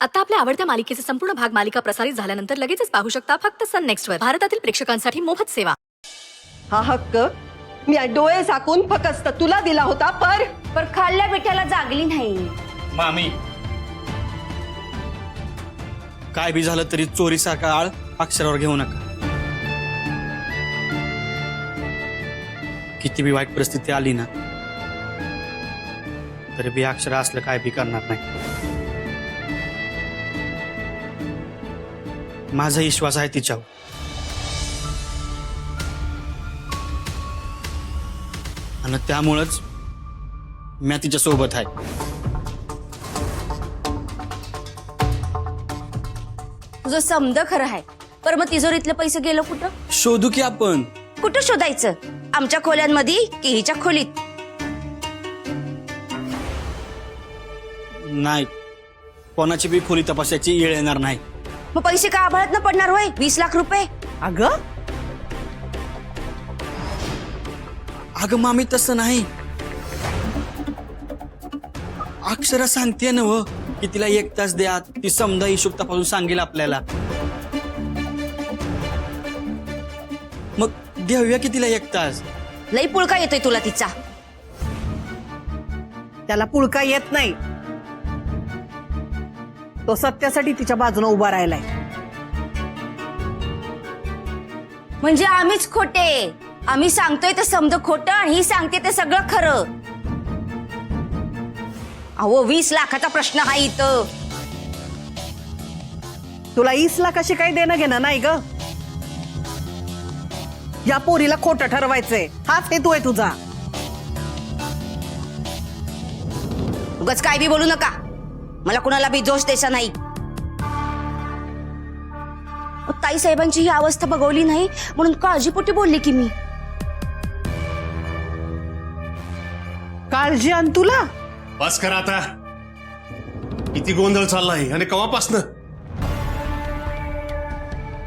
आता आपल्या आवडत्या मालिकेचे संपूर्ण भाग मालिका प्रसारित झाल्यानंतर लगेचच पाहू शकता फक्त सन नेक्स्ट वर. भारतातील प्रेक्षकांसाठी मोफत सेवा. हा हक्क मी डोळे झाकून फक्त तुला दिला होता, पर खाल्ल्या पिठ्याला जागली नाही. मामी, काय बी झालं तरी चोरीसारखा आळ अक्षरावर घेऊ नका. किती बी वाईट परिस्थिती आली ना तरी बी अक्षर असलं काय बी करणार नाही. माझा विश्वास आहे तिच्यावर. आणि त्यामुळेच मी तिच्या सोबत आहे. तुझं समज खरं आहे, पर मग तिजोरीतले पैसे गेलं कुठं? शोधू की आपण. कुठं शोधायचं? आमच्या खोल्यांमध्ये की हिच्या खोलीत? नाही, कोणाची बी खोली तपासायची येळ येणार नाही. मग पैसे का आभाळात न पडणार होय? 20 लाख रुपये. अगं अगं मामी, तसं नाही. अक्षरा सांगते ना व की तिला 1 तास द्या, ती समजा हिशोब तपासून सांगेल आपल्याला. मग देऊया की तिला 1 तास. लई पुळका येतोय तुला तिचा. त्याला पुळका येत नाही. तो सत्यासाठी तिच्या बाजूने उभा राहिलाय. म्हणजे आम्हीच खोटे. आम्ही सांगतोय ते समज खोटं आणि ही सांगते ते सगळं खरं. अहो 20 लाखाचा प्रश्न हा इथं. तुला 20 लाखाशी काही देणं घेणं नाही ग. या पोरीला खोटं ठरवायचंय, हाच हेतू आहे तुझा. उगाच काय बी बोलू नका. मला कुणाला बी दोष द्यायचा नाही. ताई साहेबांची ही अवस्था बघवली नाही म्हणून काळजीपोटी बोलली की मी. काळजी आण तुला. बस करा आता. किती गोंधळ चाललाय आणि कवापासनं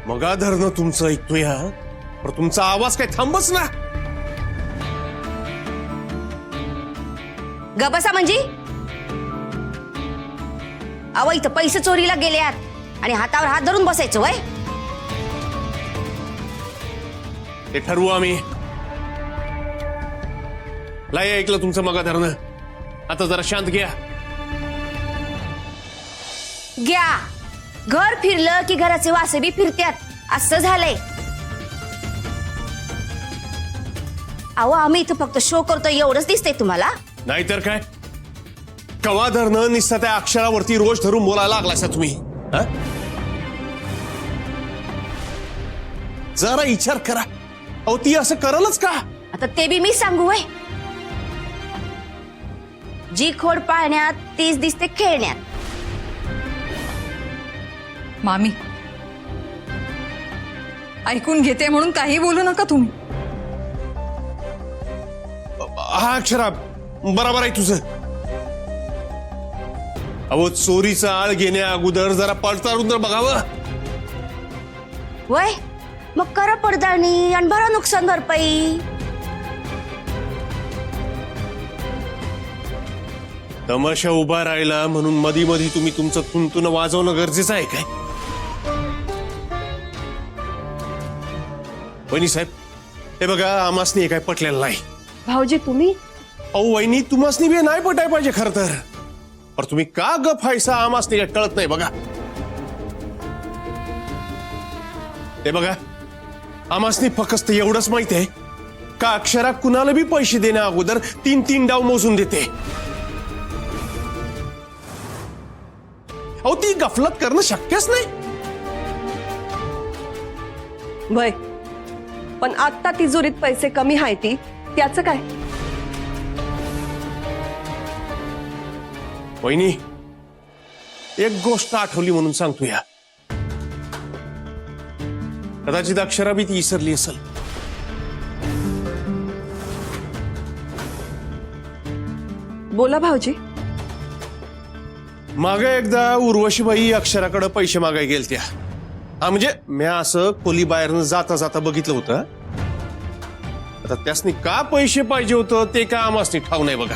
मगाधरनं तुमचं ऐकतोय, पण तुमचा आवाज काय थांबच ना. गबसा म्हणजे अव इथं पैसे चोरीला गेल्यात आणि हातावर हात धरून बसायचं वय. ते ठरवू आम्ही. लय ऐकलं तुमचं मगाधरनं. आता जरा शांत घ्या. घ्या. घर फिरलं की घराचे वासे बी फिरत्यात, असं झालंय. अहो आम्ही इथं फक्त शो करतोय एवढंच दिसतंय तुम्हाला? नाहीतर काय, कवाधरनं निस्ता त्या अक्षरावरती रोज धरून बोलायला लागलासा तुम्ही. जरा विचार करा. अहो ती असं करलच का? आता ते बी मी सांगू वय. जी खोड पाळण्यात तीच दिसते खेळण्यात. मामी, ऐकून घेते म्हणून काही बोलू नका तुम्ही. हा अक्षरा, बरोबर आहे तुझं. अहो चोरीचा आळ घेण्या अगोदर जरा पडताळून तर बघावं. वय मग करा पडताळणी आणि भरा नुकसान भरपाई. तमाशा उभा राहिला म्हणून मधी मधी तुम्ही तुमचं तुंतुन वाजवणं गरजेचं आहे काय? वहिनी साहेब, हे बघा, आमासनी हे काय पटलेलं नाही. भाऊजी तुम्ही. अहो वहिनी, तुम्हासनी बी नाही पटाय पाहिजे खर तर. पण तुम्ही का गप व्हायचा आमासनी काय कळत नाही बघा. हे बघा, आमासनी फक्त एवढंच माहित आहे का अक्षरा कुणाला बी पैसे देण्या अगोदर 3 डाव मोजून देते. अहो ती गफलत करणं शक्यच नाही. भय, पण आता तिजोरीत पैसे कमी आहे ती, त्याचं काय? वहिनी, एक गोष्ट आठवली म्हणून सांगतो या. कदाचित अक्षरा बी ती विसरली असेल. बोला भाऊजी. मागे एकदा उर्वशीबाई अक्षराकडे पैसे मागाय गेलत्या. म्हणजे मी असं खोली बाहेरनं जाता जाता बघितलं होतं. आता त्यासनी का पैसे पाहिजे होतं ते का आमासनी ठाव नाही बघा.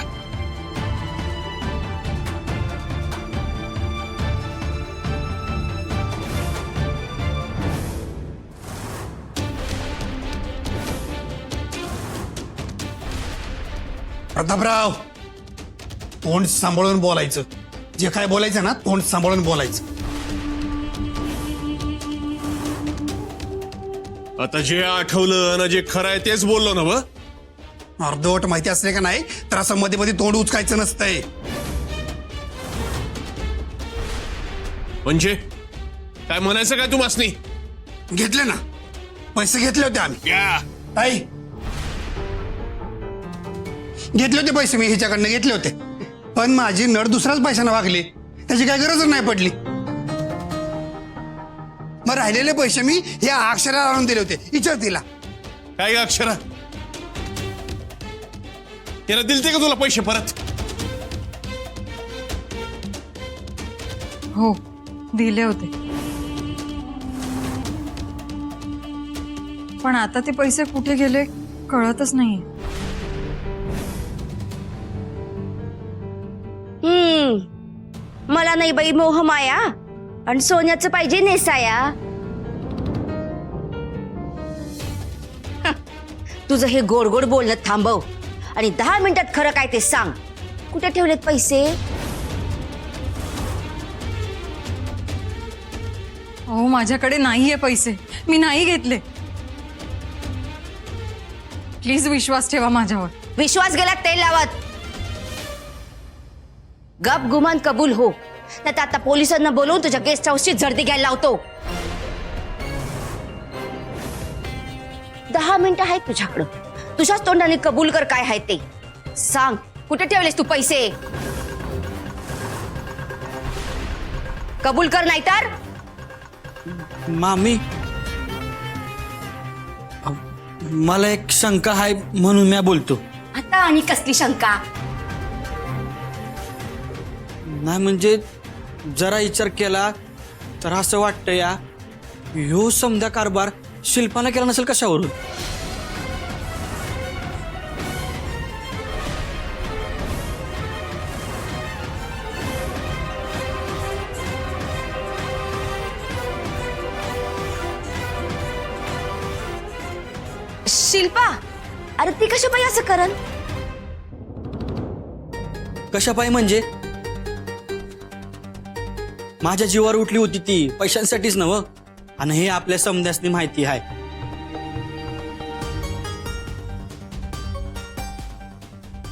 प्रतापराव, तोंड सांभाळून बोलायचं. जे काय बोलायचं ना, तोंड सांभाळून बोलायचं. आता जे आठवलं ना, जे खरं आहे तेच बोललो ना व. अर्धवट माहिती असले का नाही तर असं मध्ये मध्ये तोंड उचकायचं नसतंय. म्हणजे काय म्हणायचं काय तुम्हासनी? घेतले ना पैसे, घेतले होते आम्ही. आई, घेतले होते पैसे, मी हिच्याकडनं घेतले होते. पण माझी नड दुसऱ्याच पैशानं वागली, त्याची काय गरजच नाही पडली. मग राहिलेले पैसे मी या अक्षराला आणून दिले होते. विचार तिला. काय ग अक्षरा, त्याला दिलते का तुला पैसे परत? हो, दिले होते. पण आता ते पैसे कुठे गेले कळतच नाहीये. मला नाही बाई मोह माया, आणि सोन्याचं पाहिजे नेसाया. तुझं हे गोड गोड बोलणं थांबव आणि 10 मिनिटात खरं काय ते सांग. कुठे ठेवलेत पैसे? हो, माझ्याकडे नाहीये पैसे, मी नाही घेतले. प्लीज विश्वास ठेवा माझ्यावर. विश्वास गेला तेल लावत. गप गुमान कबूल हो, नाही तर आता पोलिसांना बोलवून तुझ्या गेस्ट हाऊसची झडती घ्यायला लावतो. 10 मिनिटं आहेत तुझ्याकडं. तुझ्याच तोंडाने कबूल कर काय आहे ते. सांग, कुठे ठेवलेस तू पैसे? कबूल कर, नाहीतर मामी, मला एक शंका आहे म्हणून मी बोलतो. आता आणि कसली शंका? नाही म्हणजे जरा विचार केला तर असं वाटतं या ह्यो समजा कारभार शिल्पानं केला नसेल कशावरून. शिल्पा, अरे ती कशा पाहिजे असं करन? कशा पाहिजे म्हणजे माझ्या जीवावर उठली होती ती पैशांसाठीच नव. आणि हे आपल्या समजासनी माहिती आहे.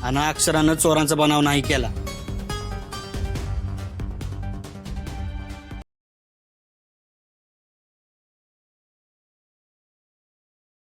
आणि अक्षरानं चोरांचा बनाव नाही केला.